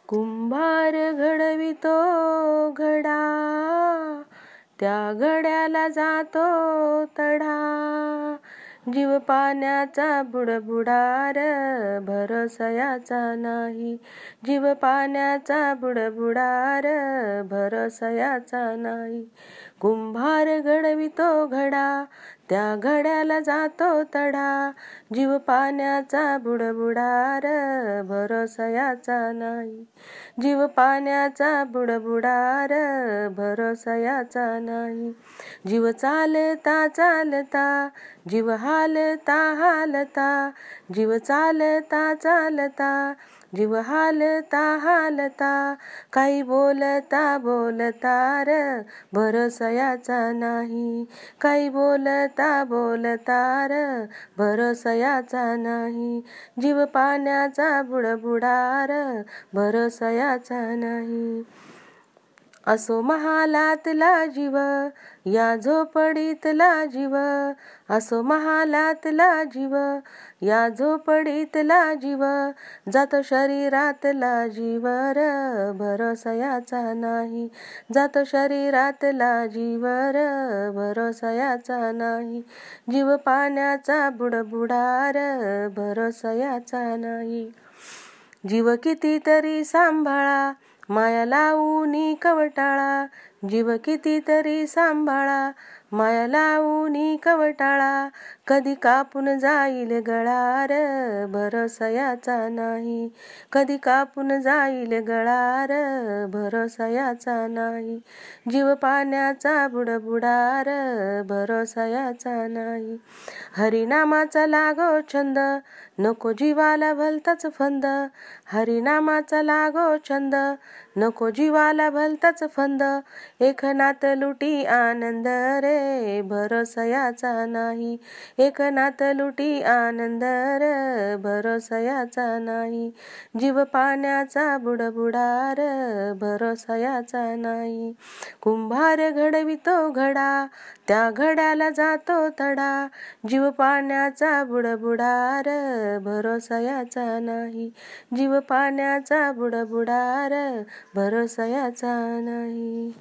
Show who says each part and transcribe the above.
Speaker 1: कुंभार घडवितो घडा, त्या घड्याला जातो तडा. जीव पाण्याचा बुडबुडार, भरवसायाचा नाही. जीव पाण्याचा बुडबुडार, भरवसायाचा नाही. कुंभार घडवितो घडा, त्या घड्याला जातो तडा. जीव पाण्याचा बुडबुडार, भरवसायाचा नाही. जीव पाण्याचा बुडबुडार, भरवसायाचा नाही. जीव चालता चालता, जीव हालता हालता. जीव चालता चालता, जीव हालता हालता. काही बोलता बोलता र, भरवसायाचा नाही. काही बोलता बोलता र, भरवसायाचा नाही. जीव पाण्याचा बुडबुडार, भरवसायाचा नाही. असो महालातला जीव, या झोपडीतला जीव. असो महालातला जीव, या झोपडीतला जीव. जातो शरीरातला जीव र, भरवसायाचा नाही. जातो शरीरातला जीव र, भरवसायाचा नाही. जीव पाण्याचा बुडबुडार, भरवसायाचा नाही. जीव कितीतरी सांभाळा, माया लावूनी कवटाळा. जीव कितीतरी सांभाळा, माया लावूनी कवटाळा. कधी कापून जाईल गळार, भरवसायाचा नाही. कधी कापून जाईल गळार, भरवसायाचा नाही. जीव पाण्याचा बुडबुडार, भरवसायाचा नाही. हरिनामाचा लागो छंद, नको जीवाला भलताच फंद. हरिनामाचा लागो छंद, नको जीवाला भलताच फंद. एकनाथ लुटी आनंद रे, भरवसायाचा नाही. एकनाथ लुटी आनंद रे, भरवसायाचा नाही. जीव पाण्याचा बुडबुडार, भरवसायाचा नाही. कुंभार घडवितो घडा, त्या घड्याला जातो तडा. जीव पाण्याचा बुडबुडार, भरवसायाचा नाही. जीव पाण्याचा बुडबुडार, भरवसायाचा नाही.